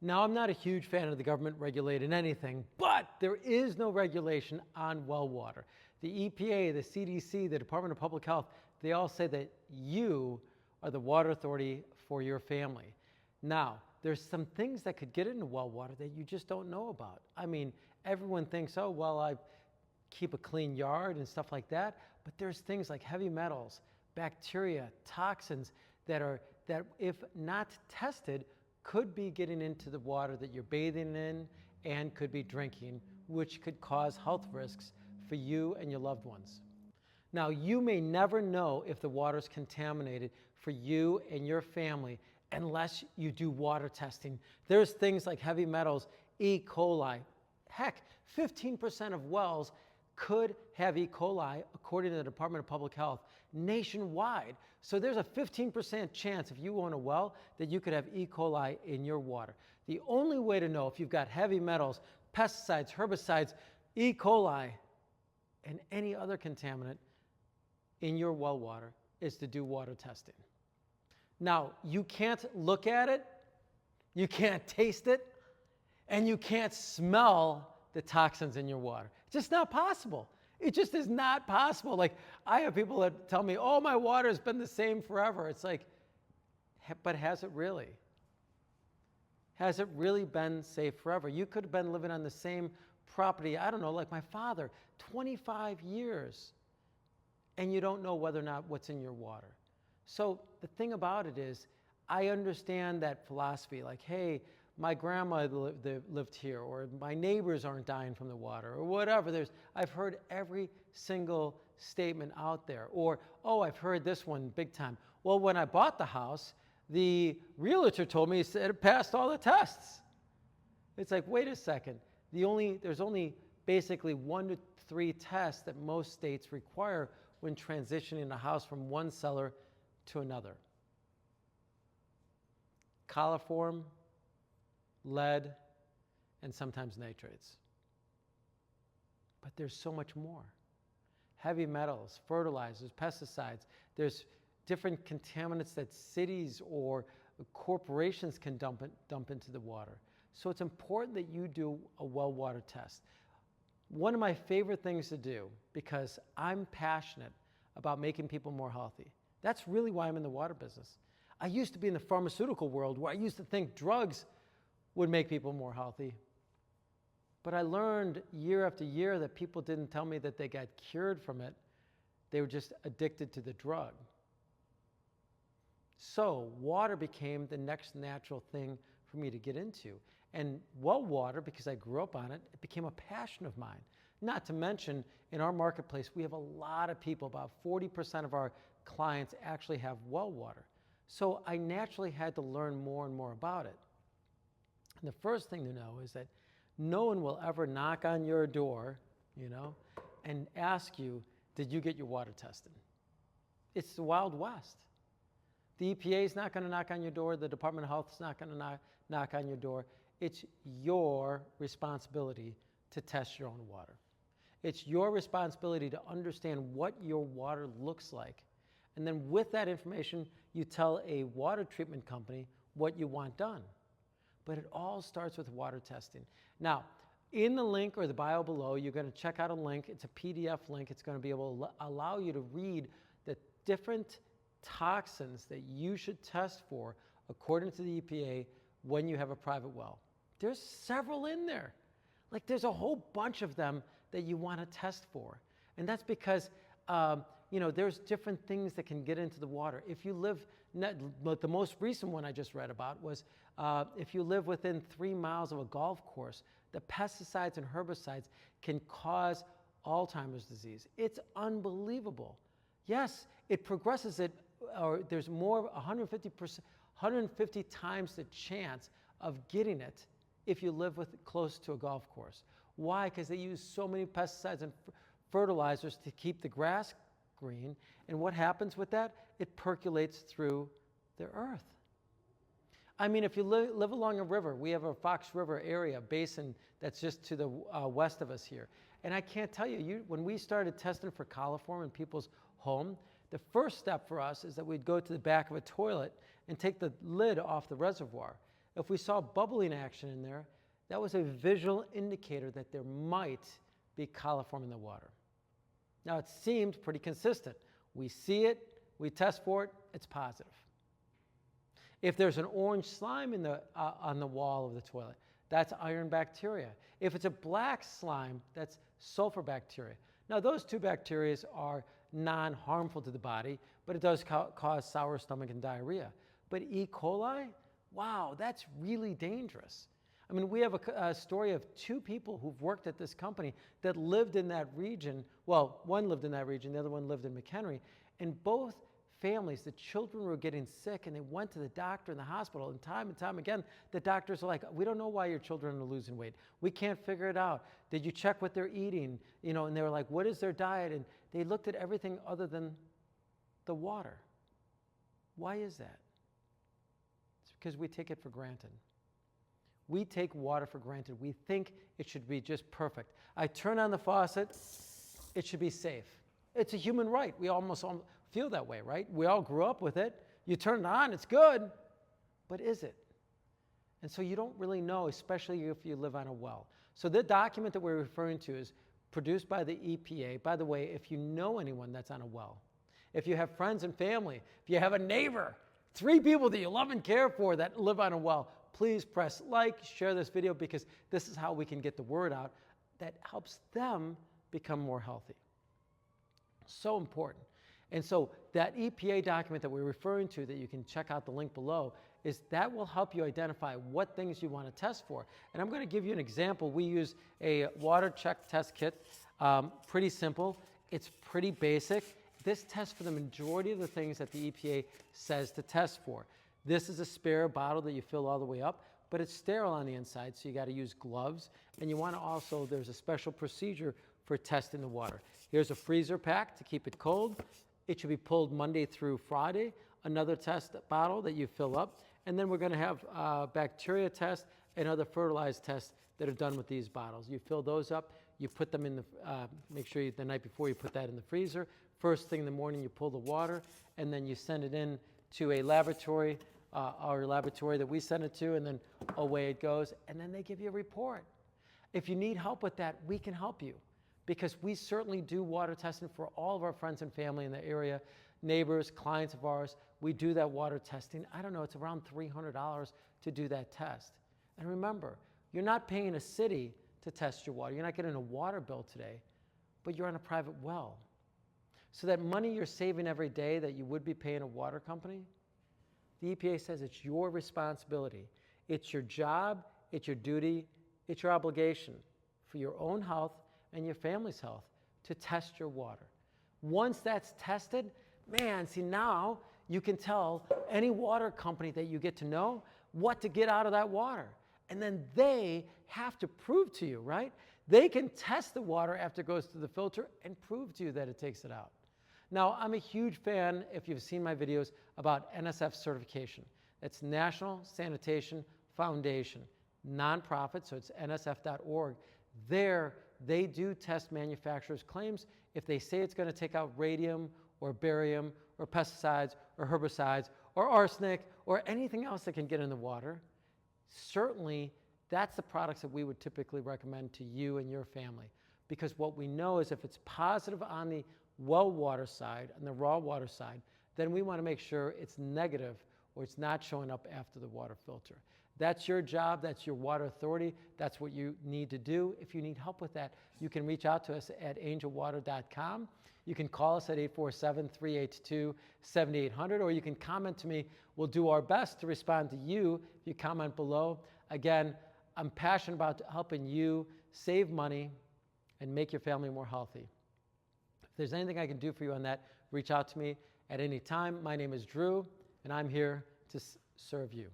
Now, I'm not a huge fan of the government regulating anything, but there is no regulation on well water. The EPA, the CDC, the Department of Public Health, they all say that you are the water authority for your family. Now, there's some things that could get into well water that you just don't know about. I mean, everyone thinks, oh, well, I keep a clean yard and stuff like that, but there's things like heavy metals, bacteria, toxins that if not tested, could be getting into the water that you're bathing in and could be drinking, which could cause health risks for you and your loved ones. Now, you may never know if the water is contaminated for you and your family unless you do water testing. There's things like heavy metals, E. coli. Heck, 15% of wells could have E. coli, according to the Department of Public Health, nationwide. So there's a 15% chance if you own a well that you could have E. coli in your water. The only way to know if you've got heavy metals, pesticides, herbicides, E. coli, and any other contaminant in your well water is to do water testing. Now, you can't look at it, you can't taste it, and you can't smell the toxins in your water. It's just not possible. It just is not possible. Like, I have people that tell me, oh, my water has been the same forever. It's like, but has it really? Has it really been safe forever? You could have been living on the same property, I don't know, like my father, 25 years, and you don't know whether or not what's in your water. So the thing about it is, I understand that philosophy, like, hey, my grandma lived here, or my neighbors aren't dying from the water, or whatever. I've heard every single statement out there. Or, oh, I've heard this one big time. Well, when I bought the house, the realtor told me it passed all the tests. It's like, wait a second. There's only basically 1 to 3 tests that most states require when transitioning a house from one seller to another. Coliform, lead, and sometimes nitrates. But there's so much more. Heavy metals, fertilizers, pesticides. There's different contaminants that cities or corporations can dump into the water. So it's important that you do a well water test. One of my favorite things to do, because I'm passionate about making people more healthy. That's really why I'm in the water business. I used to be in the pharmaceutical world where I used to think drugs would make people more healthy. But I learned year after year that people didn't tell me that they got cured from it. They were just addicted to the drug. So water became the next natural thing for me to get into. And well water, because I grew up on it, it became a passion of mine. Not to mention, in our marketplace, we have a lot of people, about 40% of our clients actually have well water. So I naturally had to learn more and more about it. And the first thing to know is that no one will ever knock on your door, and ask you, did you get your water tested? It's the Wild West. The EPA is not going to knock on your door. The Department of Health is not going to knock on your door. It's your responsibility to test your own water. It's your responsibility to understand what your water looks like. And then with that information, you tell a water treatment company what you want done. But it all starts with water testing. Now, in the link or the bio below, you're going to check out a link. It's a PDF link. It's going to be able to allow you to read the different toxins that you should test for according to the EPA when you have a private well. There's several in there. Like, there's a whole bunch of them that you want to test for. And that's because there's different things that can get into the water. If you live, the most recent one I just read about was if you live within 3 miles of a golf course, the pesticides and herbicides can cause Alzheimer's disease. It's unbelievable. Yes, it progresses it, or there's more, 150 times the chance of getting it if you live close to a golf course. Why? Because they use so many pesticides and fertilizers to keep the grass green. And what happens with that? It percolates through the earth. I mean, if you live along a river, we have a Fox River area, basin that's just to the west of us here. And I can't tell you, when we started testing for coliform in people's home, the first step for us is that we'd go to the back of a toilet and take the lid off the reservoir. If we saw bubbling action in there, that was a visual indicator that there might be coliform in the water. Now, it seemed pretty consistent. We see it, we test for it, it's positive. If there's an orange slime in on the wall of the toilet, that's iron bacteria. If it's a black slime, that's sulfur bacteria. Now, those two bacteria are non-harmful to the body, but it does cause sour stomach and diarrhea. But E. coli, wow, that's really dangerous. I mean, we have a story of two people who've worked at this company that lived in that region. Well, one lived in that region, the other one lived in McHenry. And both families, the children were getting sick, and they went to the doctor in the hospital. And time again, the doctors are like, we don't know why your children are losing weight. We can't figure it out. Did you check what they're eating? You know, and they were like, what is their diet? And they looked at everything other than the water. Why is that? It's because we take it for granted. We take water for granted. We think it should be just perfect. I turn on the faucet, it should be safe. It's a human right. We almost feel that way, right? We all grew up with it. You turn it on, it's good, but is it? And so you don't really know, especially if you live on a well. So the document that we're referring to is produced by the EPA. By the way, if you know anyone that's on a well, if you have friends and family, if you have a neighbor, 3 people that you love and care for that live on a well, please press like, share this video, because this is how we can get the word out that helps them become more healthy. So important. And so that EPA document that we're referring to, that you can check out the link below, is that will help you identify what things you want to test for. And I'm going to give you an example. We use a water check test kit. Pretty simple. It's pretty basic. This tests for the majority of the things that the EPA says to test for. This is a spare bottle that you fill all the way up, but it's sterile on the inside, so you got to use gloves. And you want to also, there's a special procedure for testing the water. Here's a freezer pack to keep it cold. It should be pulled Monday through Friday. Another test bottle that you fill up. And then we're going to have bacteria tests and other fertilized tests that are done with these bottles. You fill those up. You put them in the, make sure the night before you put that in the freezer. First thing in the morning, you pull the water, and then you send it in to a laboratory, our laboratory that we send it to, and then away it goes. And then they give you a report. If you need help with that, we can help you, because we certainly do water testing for all of our friends and family in the area, neighbors, clients of ours. We do that water testing. I don't know, it's around $300 to do that test. And remember, you're not paying a city to test your water. You're not getting a water bill today, but you're on a private well. So that money you're saving every day that you would be paying a water company, the EPA says it's your responsibility. It's your job, it's your duty, it's your obligation for your own health and your family's health to test your water. Once that's tested, man, see, now you can tell any water company that you get to know what to get out of that water. And then they have to prove to you, right? They can test the water after it goes through the filter and prove to you that it takes it out. Now, I'm a huge fan, if you've seen my videos, about NSF certification. It's National Sanitation Foundation, nonprofit, so it's nsf.org. There, they do test manufacturers' claims. If they say it's going to take out radium or barium or pesticides or herbicides or arsenic or anything else that can get in the water, certainly that's the products that we would typically recommend to you and your family. Because what we know is if it's positive on the well water side and the raw water side, then we want to make sure it's negative or it's not showing up after the water filter. That's your job. That's your water authority. That's what you need to do. If you need help with that, you can reach out to us at angelwater.com. You can call us at 847-382-7800, or you can comment to me. We'll do our best to respond to you if you comment below. Again, I'm passionate about helping you save money and make your family more healthy. If there's anything I can do for you on that, reach out to me at any time. My name is Drew, and I'm here to serve you.